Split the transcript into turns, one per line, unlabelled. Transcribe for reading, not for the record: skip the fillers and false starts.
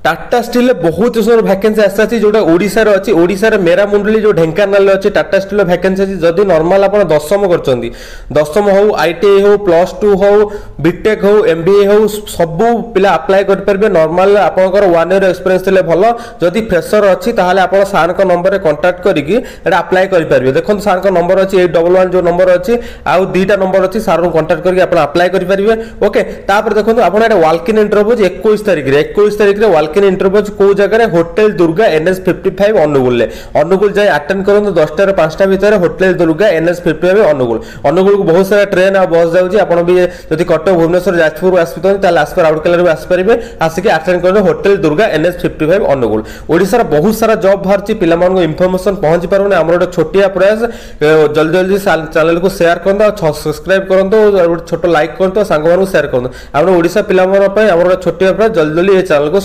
Tata steel बहुत सारा vacancy आसी जोटा ओडिशा रे अछि ओडिशा रे मेरा मुंडली जो ढेंकानाल रे अछि टाटा स्टील वैकेंसी अछि जदी नॉर्मल आपण दशम करचंदी दशम हो आईटीआई हो +2 हो बीटेक हो एमबीए हो सब पिला अप्लाई कर परबे नॉर्मल आपनकर 1 इयर एक्सपीरियंस थिले भलो जदी फ्रेशर अछि ताहाले आपण सार को नंबर रे कांटेक्ट करिकि एटा अप्लाई कर परबे देखन सार को नंबर अछि 811 जो नंबर अछि आ दुईटा नंबर अछि सार को कांटेक्ट करिकि आपण अप्लाई कर परबे ओके तापर देखन आपण एटा वॉक इन इंटरव्यू 21 तारिख रे वॉक इन इंटरव्यू को जगह होटल दुर्गा NS55 अनुगुल जाए अटेंड करन 10टा रे 5टा भीतर होटल दुर्गा NS55 अनुगुल को बहुत सारा ट्रेन आ बस जाउची आपण भी जदी कटक भुवनेश्वर जाजपुर आसपितन ताले आसपर आउटकलर भी आस परिबे आसिके अटेंड करन होटल दुर्गा NS55 अनुगुल ओडिसा रे बहुत सारा जॉब भारची पिला मन को इंफॉर्मेशन पहुंची पारुने हमर छोटिया प्रयास जल्दी जल्दी चैनल को शेयर करन सब्सक्राइब करन और छोटो लाइक करन संग मन को शेयर करन हमर ओडिसा पिला मन पय हमर छोटिया प्रयास जल्दी जल्दी ए चैनल को